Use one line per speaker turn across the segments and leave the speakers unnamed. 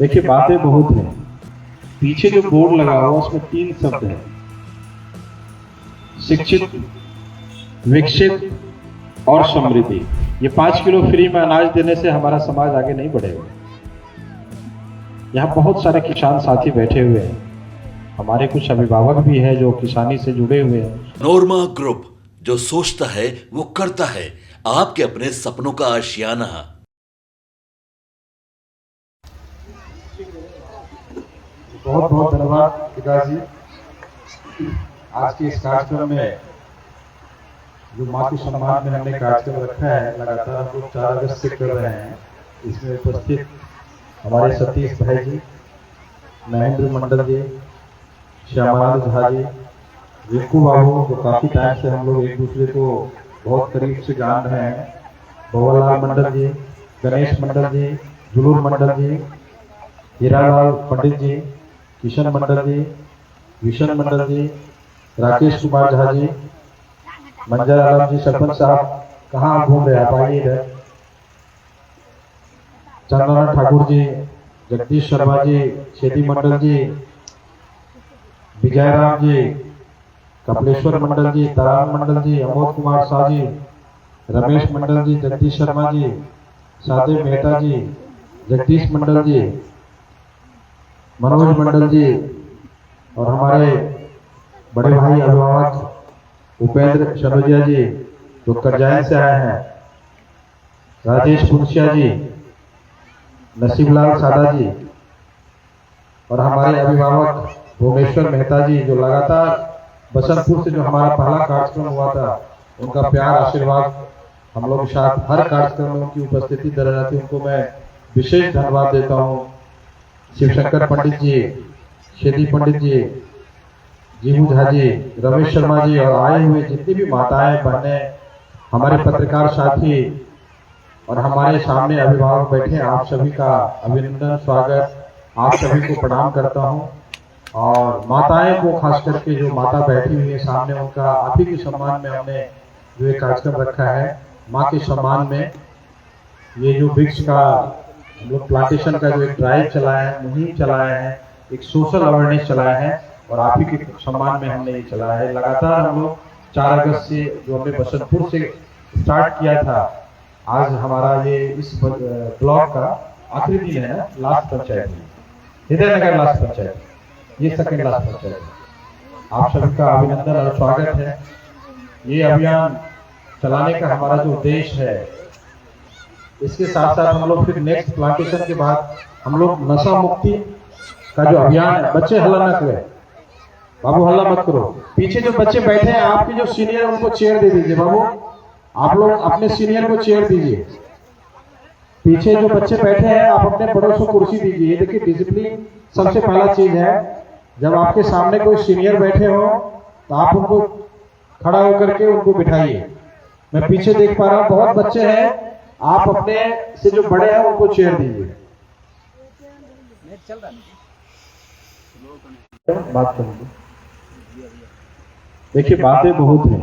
देखिए बातें बहुत हैं। पीछे जो बोर्ड लगा हुआ उसमें 3 शब्द हैं, शिक्षित, विकसित और समृद्धि। ये 5 किलो फ्री में अनाज देने से हमारा समाज आगे नहीं बढ़ेगा। यहाँ बहुत सारे किसान साथी बैठे हुए हैं, हमारे कुछ अभिभावक भी हैं जो किसानी से जुड़े हुए हैं।
नोरमा ग्रुप, जो सोचता है वो करता है। आपके अपने सपनों का आशियाना।
बहुत बहुत धन्यवाद विकास जी। आज के इस कार्यक्रम में जो माँ के सम्मान में हमने कार्यक्रम रखा है, लगातार हम लोग 4 अगस्त से कर रहे हैं। इसमें उपस्थित हमारे सतीश भाई जी, महेंद्र मंडल जी, श्यामानंद झा जी, रिंकू बाबू, जो काफी टाइम से हम लोग एक दूसरे को बहुत करीब से जान रहे हैं, भवरलाल मंडल जी, गणेश मंडल जी, जुलूर मंडल जी, हीरालाल पंडित जी, किशन मंडल जी, विशन मंडल जी, राकेश कुमार झा जी, मंजर आलम जी। सरपंच साहब कहाँ आप घूम रहे हैं, आप आइए इधर। चंद्रनाथ ठाकुर जी, जगदीश शर्मा जी, छेदी मंडल जी, विजय राम जी, कपिलेश्वर मंडल जी, तारान मंडल जी, अमोद कुमार शाह जी, रमेश मंडल जी, जगदीश शर्मा जी, सादेव मेहता जी, जगदीश मंडल जी, मनोज मंडल जी, और हमारे बड़े भाई अभिभावक उपेंद्र शनोजिया जी, जो करजाइन से आए हैं, राजेश पुंसिया जी, नसीबलाल सादा जी, और हमारे अभिभावक भुवनेश्वर मेहता जी, जो लगातार बसंतपुर से जो हमारा पहला कार्यक्रम हुआ था, उनका प्यार आशीर्वाद हम लोग के साथ हर कार्यक्रम में उनकी उपस्थिति दे रहती है, उनको मैं विशेष धन्यवाद देता हूँ। शिवशंकर पंडित जी, शेदी पंडित जी, जीवू झा जी, रमेश शर्मा जी, और आए हुए जितनी भी माताएं बहनें, हमारे पत्रकार साथी और हमारे सामने अभिभावक बैठे हैं, आप सभी का अभिनंदन, स्वागत, आप सभी को प्रणाम करता हूं। और माताएं को खास करके जो माता बैठी हुई है सामने, उनका आप ही के सम्मान में हमने जो एक कार्यक्रम रखा है, माँ के सम्मान में। ये जो वृक्ष का हम लोग प्लांटेशन का जो एक ड्राइव चलाए हैं, मुहिम चलाए हैं, एक सोशल अवेयरनेस चलाए हैं, और आप ही के सम्मान में हमने ये चलाया है। लगातार हम लोग 4 अगस्त से जो हमने बसंतपुर से स्टार्ट किया था, आज हमारा ये इस ब्लॉक का आखिरी दिन है ना, लास्ट पंचायत, हृदयनगर लास्ट पंचायत, ये सेकंड लास्ट पंचायत। आप सभी का अभिनंदन और स्वागत है। ये अभियान चलाने का हमारा जो उद्देश्य है, इसके साथ साथ हम लोग फिर नेक्स्ट प्लांटेशन के बाद हम लोग नशा मुक्ति का जो अभियान है, बच्चे हल्ला न करें, बाबू हल्ला मत करो। पीछे जो बच्चे बैठे हैं, आपके जो सीनियर उनको चेयर दे दीजिए। बाबू आप लोग अपने सीनियर को चेयर दीजिए। पीछे जो बच्चे बैठे हैं, आप अपने बड़ों को कुर्सी दीजिए। देखिए डिसिप्लिन सबसे पहला चीज है। जब आपके सामने कोई सीनियर बैठे हो तो आप उनको खड़ा होकर के उनको बिठाइए। मैं पीछे देख पा रहा हूँ बहुत बच्चे हैं, आप अपने से जो बड़े हैं उनको चेयर दीजिए। बात करेंगे। देखिए बातें बहुत हैं।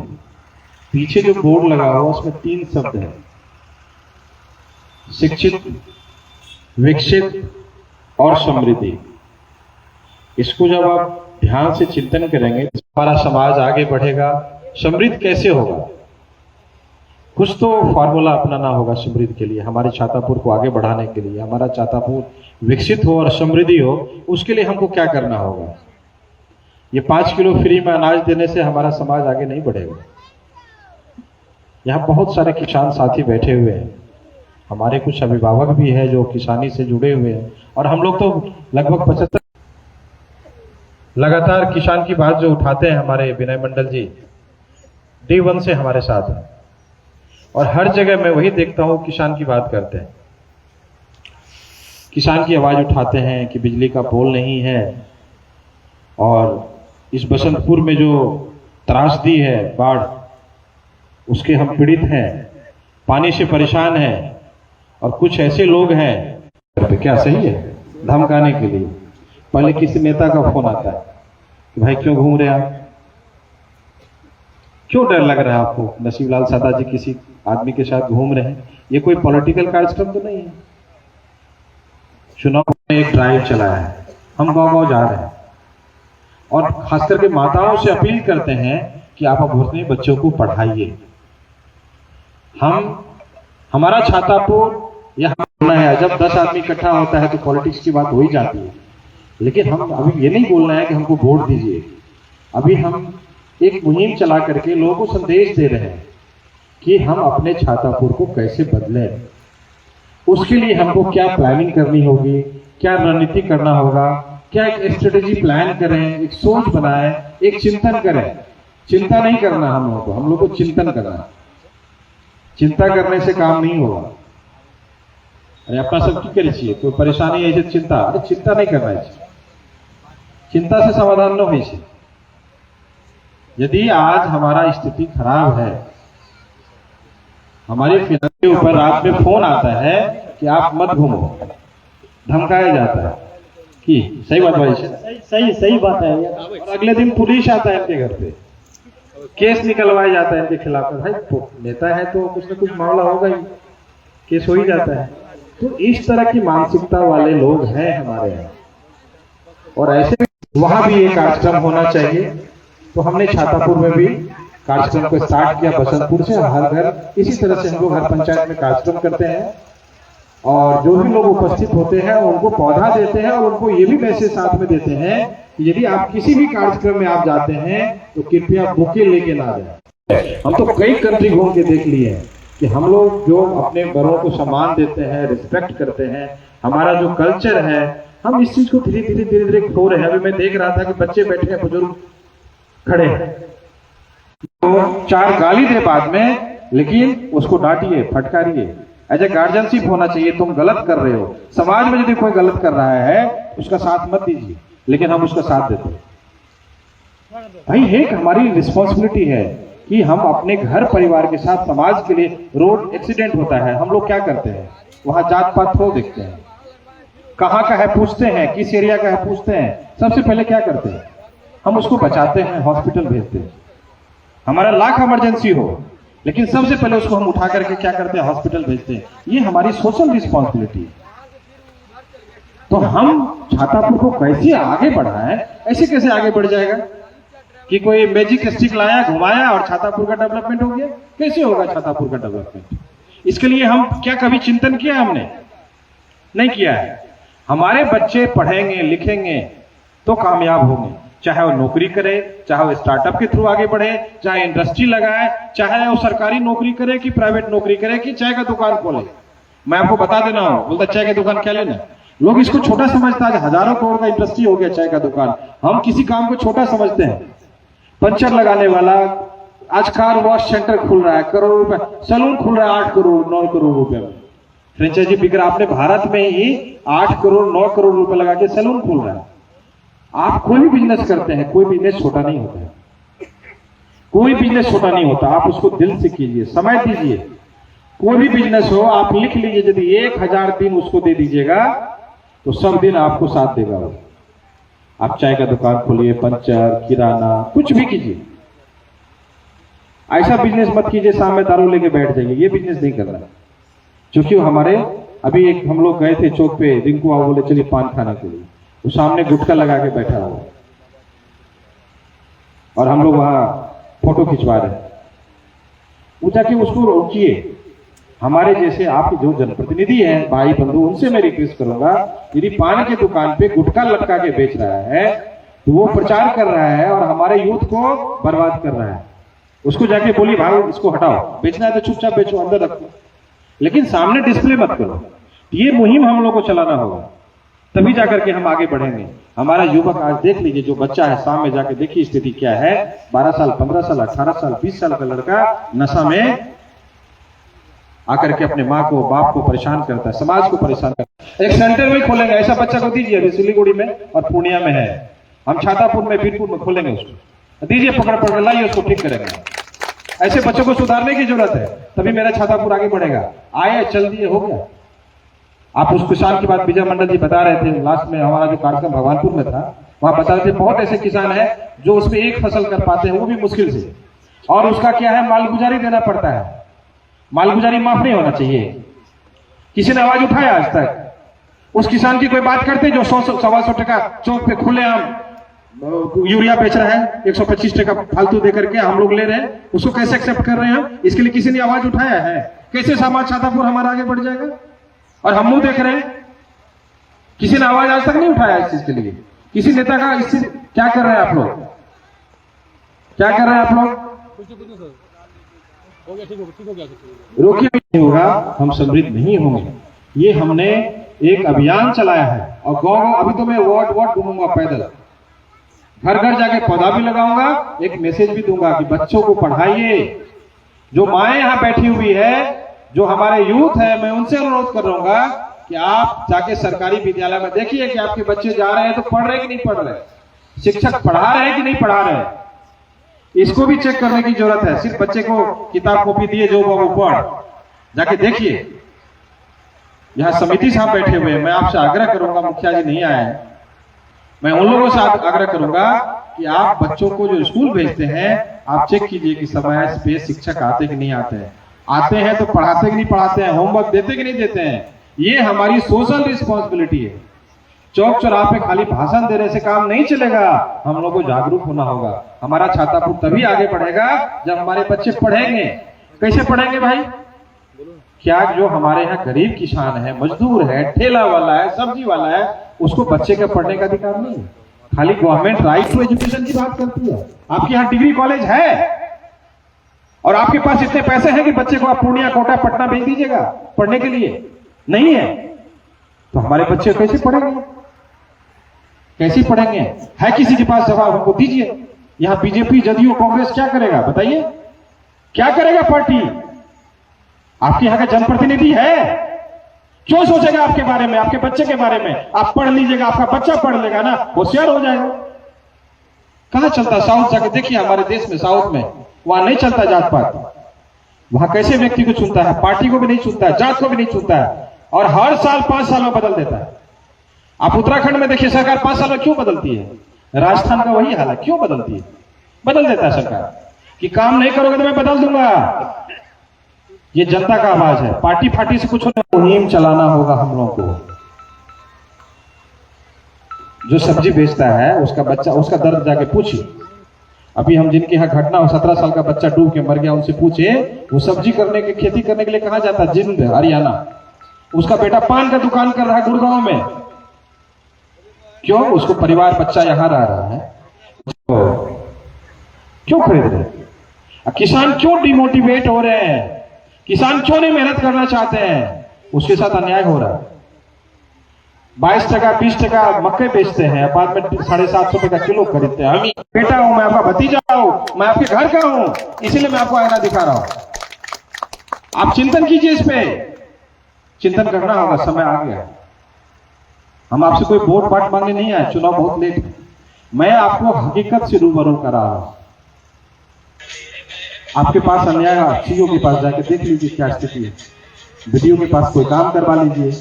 पीछे जो बोर्ड लगा हुआ उसमें 3 शब्द हैं, शिक्षित, विकसित और समृद्धि। इसको जब आप ध्यान से चिंतन करेंगे, हमारा समाज आगे बढ़ेगा। समृद्ध कैसे होगा? कुछ तो फॉर्मूला अपनाना होगा समृद्धि के लिए, हमारे छातापुर को आगे बढ़ाने के लिए। हमारा छातापुर विकसित हो और समृद्धि हो, उसके लिए हमको क्या करना होगा? ये 5 किलो फ्री में अनाज देने से हमारा समाज आगे नहीं बढ़ेगा। यहाँ बहुत सारे किसान साथी बैठे हुए हैं, हमारे कुछ अभिभावक भी हैं जो किसानी से जुड़े हुए हैं, और हम लोग तो लगभग 75 लगातार किसान की बात जो उठाते हैं। हमारे विनय मंडल जी डे 1 से हमारे साथ हैं, और हर जगह मैं वही देखता हूँ, किसान की बात करते हैं, किसान की आवाज उठाते हैं कि बिजली का पोल नहीं है, और इस बसंतपुर में जो त्रासदी है बाढ़, उसके हम पीड़ित हैं, पानी से परेशान हैं, और कुछ ऐसे लोग हैं, क्या सही है, धमकाने के लिए। पहले किसी नेता का फोन आता है कि भाई क्यों घूम रहे हैं आप, क्यों डर लग रहा है आपको? नसीबलाल सादा जी किसी आदमी के साथ घूम रहे हैं, ये कोई पॉलिटिकल कार्यक्रम तो नहीं है। चुनाव में एक ड्राइव चलाया है, हम गांव-गांव जा रहे हैं और खास करके माताओं से अपील करते हैं कि आप अपने बच्चों को पढ़ाइए। हमारा छातापुर यहाँ बोलना है, जब 10 आदमी इकट्ठा होता है तो पॉलिटिक्स की बात हो ही जाती है, लेकिन हम अभी ये नहीं बोलना है कि हमको वोट दीजिए। अभी हम एक मुहिम चला करके लोगों को संदेश दे रहे हैं कि हम अपने छातापुर को कैसे बदलें। उसके लिए हमको क्या प्लानिंग करनी होगी, क्या रणनीति करना होगा, क्या एक स्ट्रेटेजी प्लान करें, एक सोच बनाएं, एक चिंतन करें। चिंता नहीं करना हम लोगों को चिंतन करना है। चिंता करने से काम नहीं होगा। अरे अपना सब की करी चाहिए, कोई परेशानी है चिंता, अरे चिंता नहीं करना है, चिंता से समाधान न हो। यदि आज हमारा स्थिति खराब है, हमारे फिर के ऊपर रात में फोन आता है कि आप मत घूमो, धमकाया जाता है कि सही बात भाई, सही बात है। और अगले दिन पुलिस आता है इनके घर पे, केस निकलवाया जाता है इनके खिलाफ। भाई नेता है तो कुछ न कुछ मामला होगा ही, केस हो ही जाता है। तो इस तरह की मानसिकता वाले लोग हैं हमारे यहाँ, और ऐसे वहां भी एक कार्यक्रम होना चाहिए। तो हमने छातापुर में भी कार्यक्रम को स्टार्ट किया, बसंतपुर से हर घर, इसी तरह से हम लोग हर पंचायत में कार्यक्रम करते हैं और जो भी लोग उपस्थित होते हैं उनको पौधा देते हैं और उनको ये भी मैसेज साथ में देते हैं कि यदि आप किसी भी कार्यक्रम में आप जाते हैं तो कृपया बुके लेके ना जाए। हम तो कई कंट्री घूम के देख लिए हैं कि हम लोग जो अपने बड़ों को सम्मान देते हैं, रिस्पेक्ट करते हैं, हमारा जो कल्चर है, हम इस चीज को धीरे धीरे खो रहे हैं। अभी मैं देख रहा था कि बच्चे बैठे हैं, बुजुर्ग खड़े हैं, तो 4 गाली दे बाद में, लेकिन उसको डांटिए, फटकारिए। एज ए गार्जियनशिप होना चाहिए। तुम गलत कर रहे हो, समाज में यदि कोई गलत कर रहा है उसका साथ मत दीजिए, लेकिन हम उसका साथ देते हैं। भाई एक हमारी रिस्पॉन्सिबिलिटी है कि हम अपने घर परिवार के साथ समाज के लिए, रोड एक्सीडेंट होता है, हम लोग क्या करते हैं, वहां जात पात हो देखते हैं, कहाँ का है पूछते हैं, किस एरिया का है पूछते हैं। सबसे पहले क्या करते हैं, हम उसको बचाते हैं, हॉस्पिटल भेजते हैं। हमारा लाख इमरजेंसी हो, लेकिन सबसे पहले उसको हम उठा करके क्या करते हैं, हॉस्पिटल भेजते हैं। ये हमारी सोशल रिस्पॉन्सिबिलिटी है। तो हम छातापुर को कैसे आगे बढ़ाएं, ऐसे कैसे आगे बढ़ जाएगा कि कोई मैजिक स्टिक लाया, घुमाया और छातापुर का डेवलपमेंट हो गया? कैसे होगा छातापुर का डेवलपमेंट? इसके लिए हम क्या कभी चिंतन किया? हमने नहीं किया है। हमारे बच्चे पढ़ेंगे लिखेंगे तो कामयाब होंगे, चाहे वो नौकरी करे, चाहे वो स्टार्टअप के थ्रू आगे बढ़े, चाहे इंडस्ट्री लगाए, चाहे वो सरकारी नौकरी करे कि प्राइवेट नौकरी करे कि चाय का दुकान खोले। मैं आपको बता देना हूं, बोलता चाय का दुकान क्या लेना, लोग इसको छोटा समझता है। हजारों करोड़ का इंडस्ट्री हो गया चाय का दुकान, हम किसी काम को छोटा समझते हैं। पंचर लगाने वाला, आज कार वॉश सेंटर खुल रहा है, करोड़ रुपए, सैलून खुल रहा है 8 करोड़ 9 करोड़ रुपए में, फ्रेंचाइजी बिक रहा है। अपने भारत में ही 8 करोड़ 9 करोड़ रुपए लगा के सैलून खुल रहा है। आप कोई भी बिजनेस करते हैं, कोई बिजनेस छोटा नहीं होता है, कोई बिजनेस छोटा नहीं होता। आप उसको दिल से कीजिए, समय दीजिए। कोई भी बिजनेस हो, आप लिख लीजिए, यदि 1000 दिन उसको दे दीजिएगा तो सब दिन आपको साथ देगा वो। आप चाय का दुकान खोलिए, पंचर, किराना, कुछ भी कीजिए। ऐसा बिजनेस मत कीजिए शाम में दारू लेके बैठ जाइए, ये बिजनेस नहीं करना। क्योंकि हमारे अभी एक हम लोग गए थे चौक पे, रिंकू आओ बोले चलिए पान खाने के लिए, वो सामने गुटखा लगा के बैठा हुआ और हम लोग वहां फोटो खिंचवा रहे हैं। वो जाके उसको रोकिए। हमारे जैसे आप जो जनप्रतिनिधि हैं, भाई बंधु, उनसे मैं रिक्वेस्ट करूंगा, यदि पान की दुकान पे गुटखा लटका के बेच रहा है तो वो प्रचार कर रहा है और हमारे यूथ को बर्बाद कर रहा है। उसको जाके बोलिए भाई इसको हटाओ, बेचना है तो चुपचाप बेचो, अंदर रखो, लेकिन सामने डिस्प्ले मत करो। ये मुहिम हम लोग को चलाना होगा, तभी जाकर के हम आगे बढ़ेंगे। हमारा युवक आज देख लीजिए, जो बच्चा है सामने जाके देखिए स्थिति क्या है। 12 साल 15 साल 18 साल 20 साल का लड़का नशा में आकर के अपने माँ को बाप को परेशान करता है, समाज को परेशान करता है। एक सेंटर में खोलेंगे, ऐसा बच्चा को दीजिए। अभी सिलीगुड़ी में और पूर्णिया में है, हम छातापुर में, बीरपुर में खोलेंगे। उसको दीजिए, पकड़ लाइए, उसको ठीक करेंगे। ऐसे बच्चों को सुधारने की जरूरत है, तभी मेरा छातापुर आगे बढ़ेगा। आए, चल दिए, हो गया। आप उस किसान की बात विजय मंडल जी बता रहे थे, लास्ट में हमारा जो कार्यक्रम भगवानपुर में था, वहां बता रहे थे बहुत ऐसे किसान हैं जो उसमें एक फसल कर पाते हैं, वो भी मुश्किल से, और उसका क्या है, मालगुजारी देना पड़ता है। मालगुजारी माफ नहीं होना चाहिए। किसी ने आवाज उठाया आज तक? उस किसान की कोई बात करते जो 100-125 टका चौक पे खुलेआम यूरिया बेच रहा है, 125 टका फालतू दे करके हम लोग ले रहे हैं, उसको कैसे एक्सेप्ट कर रहे हैं हम? इसके लिए किसी ने आवाज उठाया है? कैसे समाज छातापुर हमारा आगे बढ़ जाएगा? और हम मुंह देख रहे हैं, किसी ने आवाज आज तक नहीं उठाया इस चीज के लिए। किसी नेता का इस चीज क्या कर रहे हैं आप लोग? क्या कर रहे हैं आप लोग? रोकिए, नहीं होगा, हम समृद्ध नहीं होंगे। ये हमने एक अभियान चलाया है और गांव अभी तो मैं वार्ड वार्ड घूमूंगा पैदल, घर घर जाके पौधा भी लगाऊंगा, एक मैसेज भी दूंगा कि बच्चों को पढ़ाइए। जो माएं यहाँ बैठी हुई है, जो हमारे यूथ है, मैं उनसे अनुरोध कर रहूंगा कि आप जाके सरकारी विद्यालय में देखिए कि आपके बच्चे जा रहे हैं तो पढ़ रहे कि नहीं पढ़ रहे, शिक्षक पढ़ा रहे हैं कि नहीं पढ़ा रहे, इसको भी चेक करने की जरूरत है। सिर्फ बच्चे को किताब कॉपी दिए जो बाबू पढ़, जाके देखिए। यहाँ समिति साहब बैठे हुए हैं, मैं आपसे आग्रह करूंगा, मुखिया जी नहीं आए हैं, मैं उन लोगों से आग्रह करूंगा कि आप बच्चों को जो स्कूल भेजते हैं आप चेक कीजिए कि समय पे शिक्षक आते कि नहीं आते हैं, आते हैं तो पढ़ाते कि नहीं पढ़ाते हैं, होमवर्क देते कि नहीं देते हैं। ये हमारी सोशल रिस्पॉन्सिबिलिटी है। चौक चौराहे पे खाली भाषण देने से काम नहीं चलेगा, हम लोग को जागरूक होना होगा। हमारा छातापुर तभी आगे बढ़ेगा जब हमारे बच्चे पढ़ेंगे। कैसे पढ़ेंगे भाई? क्या जो हमारे यहाँ गरीब किसान है, मजदूर है, ठेला वाला है, सब्जी वाला है, उसको बच्चे का पढ़ने का अधिकार नहीं है। खाली गवर्नमेंट राइट टू एजुकेशन की बात करती है। आपके यहाँ डिग्री कॉलेज है और आपके पास इतने पैसे हैं कि बच्चे को आप पूर्णिया, कोटा, पटना भेज दीजिएगा पढ़ने के लिए? नहीं है तो हमारे बच्चे कैसे पढ़ेंगे? कैसे पढ़ेंगे? है किसी के पास जवाब? हमको दीजिए। यहाँ बीजेपी, जदयू, कांग्रेस क्या करेगा बताइए? क्या करेगा पार्टी? आपके यहाँ का जनप्रतिनिधि है, क्यों सोचेगा आपके बारे में, आपके बच्चे के बारे में? आप पढ़ लीजिएगा, आपका बच्चा पढ़ लेगा ना, होशियार हो जाएगा। कहां चलता? साउथ जाके देखिए, हमारे देश में साउथ में वहां नहीं चलता जात पात। वहां कैसे व्यक्ति को चुनता है? पार्टी को भी नहीं चुनता है, जात को भी नहीं चुनता है, और हर साल 5 साल में बदल देता है। आप उत्तराखंड में देखिए, सरकार 5 साल में क्यों बदलती है? राजस्थान का वही हाल है, क्यों बदलती है? बदल देता है सरकार कि काम नहीं करोगे तो मैं बदल दूंगा। ये जनता का आवाज है, पार्टी फाटी से कुछ मुहिम चलाना होगा हम लोगों को। जो सब्जी बेचता है उसका बच्चा, उसका दर्द जाके पूछिए। अभी हम जिनके यहाँ घटना हो, 17 साल का बच्चा डूब के मर गया, उनसे पूछे वो सब्जी करने के, खेती करने के लिए कहां जाता है? जिंद, हरियाणा। उसका बेटा पान का दुकान कर रहा है गुड़गांव में। क्यों? उसको परिवार, बच्चा यहां रह रहा है, क्यों खरीद रहे? किसान क्यों डिमोटिवेट हो रहे हैं? किसान क्यों नहीं मेहनत करना चाहते हैं? उसके साथ अन्याय हो रहा है। 22 टका 20 टका मक्के बेचते हैं, बाद में 750 रुपए का किलो खरीदते हैं। हम बेटा हूं, मैं आपका भतीजा हूं, मैं आपके घर का हूं, इसीलिए मैं आपको आईना दिखा रहा हूं। आप चिंतन कीजिए, इस पे चिंतन करना होगा। समय आ गया, हम आपसे कोई वोट बाट मांगने नहीं आए, चुनाव बहुत लेट है। मैं आपको हकीकत से रूबरू करा रहा हूं। आपके पास अन्याय, सीओ के पास जाके देख लीजिए क्या स्थिति है, वीडियो के पास कोई काम करवा लीजिए।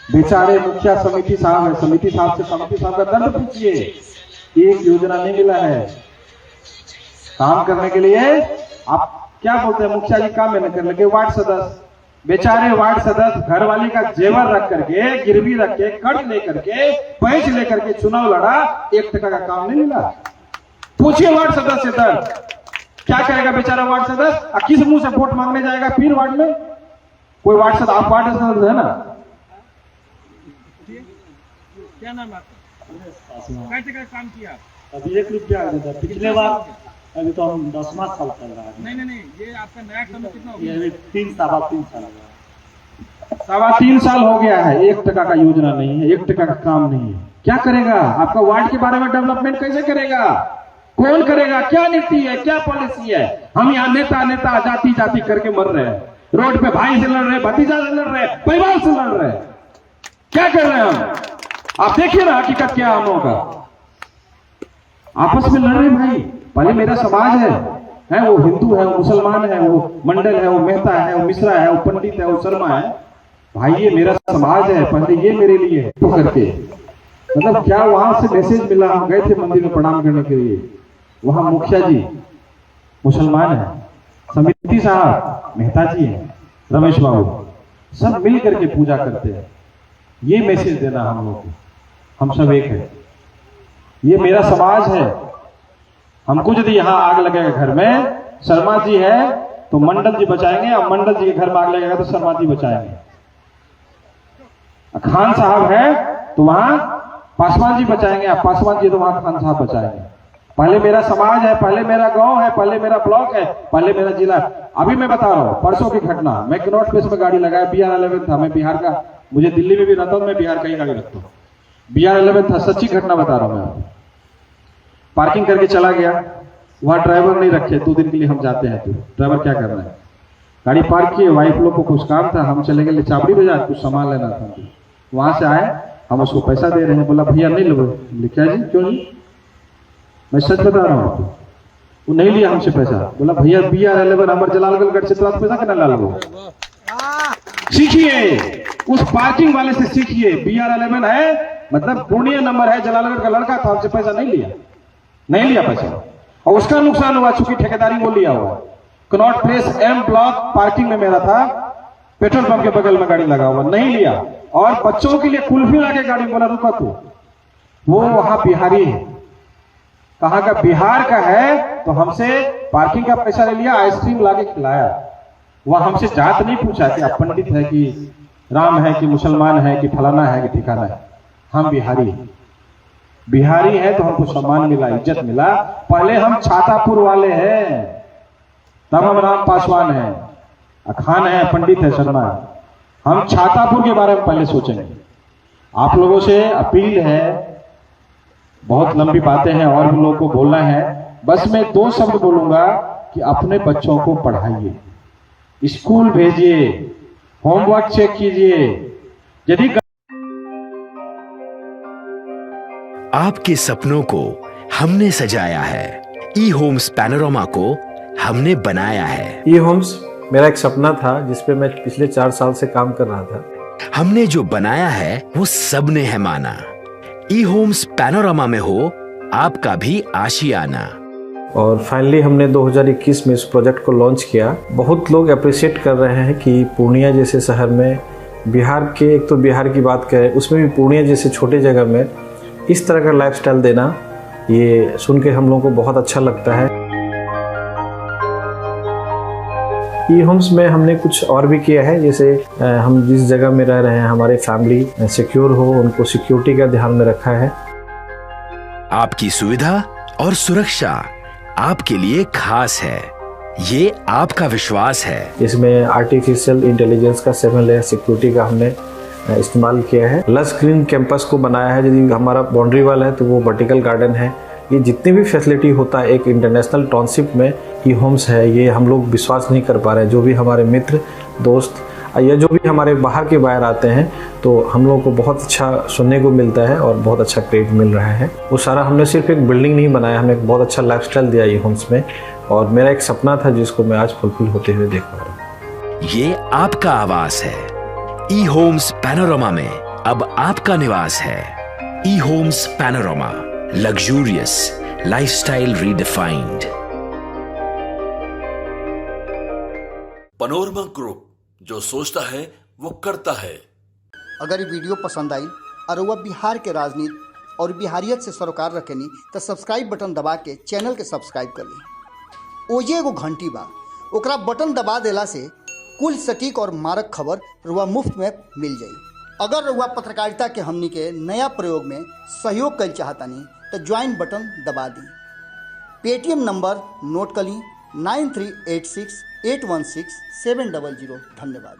बेचारे मुखिया समिति साहब है, समिति साहब से समिति साहब का दर्द पूछिए, एक योजना नहीं मिला है काम करने के लिए। आप क्या बोलते हैं, मुखिया जी काम मेहनत करने के, वार्ड सदस्य, बेचारे वार्ड सदस्य घरवाली का जेवर रख करके, गिरवी रख के, कर्ज लेकर के, पैंच लेकर के चुनाव लड़ा, 1 टका का काम नहीं मिला। पूछिए वार्ड सदस्य से दर्द, क्या करेगा बेचारा वार्ड सदस्य? किस मुंह से वोट मांगने जाएगा फिर वार्ड में? कोई वार्ड सदस्य, आप वार्ड सदस्य है ना?
क्या नाम आपका? कैसे का काम किया?
अभी 1 रुपया पिछले बार, अभी तो हम 10वां साल चल रहा है।
नहीं, ये आपका नया काम कितना हो गया?
ये 3 सवा 3 साल हो गया।
3.25 साल हो गया है, 1 टका का योजना नहीं है, 1 टका का काम नहीं है। क्या करेगा? आपका वार्ड के बारे में डेवलपमेंट कैसे करेगा? कौन करेगा? क्या नीति है, क्या पॉलिसी है? हम यहाँ नेता नेता जाति जाति करके मर रहे हैं, रोड पे भाई से लड़ रहे, भतीजा से लड़ रहे, परिवार से लड़ रहे। क्या कर रहे हैं हम? आप देखिए ना हकीकत क्या हम लोगों का। आपस में लड़ रहे भाई, पहले मेरा समाज है वो हिंदू है, वो मुसलमान है, वो मंडल है, वो मेहता है, वो मिश्रा है, वो पंडित है, वो शर्मा है। भाई ये मेरा समाज है, पहले ये मेरे लिए है तो करके, मतलब क्या वहां से मैसेज मिला? हम गए थे मंदिर में प्रणाम करने के लिए, वहां मुखिया जी मुसलमान है, समिति साहब मेहता जी है, रमेश बाबू, सब मिल करके पूजा करते हैं। ये मैसेज देना हम लोग को, हम सब एक है, ये मेरा समाज है। हमको यदि यहाँ आग लगेगा घर में, शर्मा जी है तो मंडल जी बचाएंगे, और मंडल जी के घर में आग लगेगा तो शर्मा जी बचाएंगे। खान साहब है तो वहां पासवान जी बचाएंगे, और पासवान जी तो वहां खान साहब बचाएंगे। पहले मेरा समाज है, पहले मेरा गांव है, पहले मेरा ब्लॉक है, पहले मेरा जिला। अभी मैं बता रहा हूं, परसों की घटना, मैं कनॉट प्लेस में गाड़ी लगाया, BR11 था, मैं बिहार का, मुझे दिल्ली में भी रहता हूं, मैं बिहार का ही गाड़ी रखता हूं। BR11 था, सच्ची घटना बता रहा हूं मैं। पार्किंग करके चला गया, वहां ड्राइवर नहीं रखे, 2 दिन के लिए हम जाते हैं, तो ड्राइवर क्या करना है, गाड़ी पार्क किए, वाइफ लोग को कुछ काम था, हम चले गए चाबड़ी बाजार, कुछ सामान लेना था। वहां से आए, हम उसको पैसा दे रहे हैं, बोला भैया नहीं लोगे। क्या जी, क्यों जी, मैं सच बता रहा हूँ। वो नहीं लिया हमसे पैसा, बोला भैया BR11 हमारे जलालगढ़ से तुरंत पैसा कितना ला लो। सीखिए उस पार्किंग वाले से, सीखिए। BR11 है मतलब पूर्णिया नंबर है, जलालगढ़ का लड़का था, हमसे पैसा नहीं लिया पैसा, और उसका नुकसान हुआ चूंकि ठेकेदारी वो लिया हुआ। Connaught place M block parking में मेरा था, पेट्रोल पंप के बगल में गाड़ी लगा हुआ, नहीं लिया। और बच्चों के लिए कुल्फी लाके गाड़ी, बोला रुका तू, वो वहां बिहारी है, कहाँ का, बिहार का है, तो हमसे पार्किंग का पैसा ले लिया, आइसक्रीम लाके खिलाया। वह हमसे जात नहीं पूछा कि आप पंडित है कि राम है कि मुसलमान है कि फलाना है कि ठिकाना है। हम बिहारी है तो हमको सम्मान मिला, इज्जत मिला। पहले हम छातापुर वाले हैं, तब हम राम पासवान है, खान है, पंडित है, शर्मा है। हम छातापुर के बारे में पहले सोचेंगे। आप लोगों से अपील है, बहुत लंबी बातें हैं और भी लोगों को बोलना है, बस मैं 2 शब्द बोलूंगा कि अपने बच्चों को पढ़ाइए, स्कूल भेजिए, होमवर्क चेक कीजिए। यदि
आपके सपनों को हमने सजाया है, ई होम्स पैनोरामा को हमने बनाया है।
ई होम्स मेरा एक सपना था जिसपे मैं पिछले 4 साल से काम कर रहा था।
हमने जो बनाया है वो सबने है माना। ई होम्स पैनोरामा में हो आपका भी आशियाना।
और फाइनली हमने 2021 में इस प्रोजेक्ट को लॉन्च किया। बहुत लोग अप्रिशिएट कर रहे हैं कि पूर्णिया जैसे शहर में, बिहार के, एक तो बिहार की बात करें उसमें भी पूर्णिया जैसे छोटे जगह में इस तरह का लाइफस्टाइल देना, ये सुन के हम लोगों को बहुत अच्छा लगता है। ई होम्स में हमने कुछ और भी किया है, जैसे हम जिस जगह में रह रहे हैं हमारे फैमिली सिक्योर हो, उनको सिक्योरिटी का ध्यान में रखा है।
आपकी सुविधा और सुरक्षा आपके लिए खास है, ये आपका विश्वास है।
इसमें आर्टिफिशियल इंटेलिजेंस का 7 लेयर सिक्योरिटी का हमने इस्तेमाल किया है। लस ग्रीन कैंपस को बनाया है, यदि हमारा बाउंड्री वाल है तो वो वर्टिकल गार्डन है। ये जितनी भी फैसिलिटी होता है एक इंटरनेशनल टाउनशिप में, ई होम्स है, ये हम लोग विश्वास नहीं कर पा रहे हैं। जो भी हमारे मित्र दोस्त या जो भी हमारे बाहर के बाहर आते हैं तो हम लोगों को बहुत अच्छा सुनने को मिलता है और बहुत अच्छा क्रेडिट मिल रहा है। वो सारा हमने सिर्फ एक बिल्डिंग नहीं बनाया, हमने एक बहुत अच्छा लाइफस्टाइल दिया ई होम्स में, और मेरा एक सपना था जिसको मैं आज फुलफिल होते हुए देख पा रहा हूँ।
ये आपका आवास है। ई होम्स पैनोरामा में अब आपका निवास है। E Homes Panorama, luxurious lifestyle redefined.
Panorama Group, जो सोचता है वो करता है।
अगर ये वीडियो पसंद आई और वह बिहार के राजनीति और बिहारियत से सरोकार रखेनी तो सब्सक्राइब बटन दबा के चैनल के सब्सक्राइब कर ली। ओजे एगो घंटी बा, ओकरा बटन दबा देला से कुल सटीक और मारक खबर रुआ मुफ्त में मिल जाई। अगर रुआ पत्रकारिता के हमनी के नया प्रयोग में सहयोग कर चाहतानी तो ज्वाइन बटन दबा दी। पेटीएम नंबर नोट कर ली 9386816700। धन्यवाद।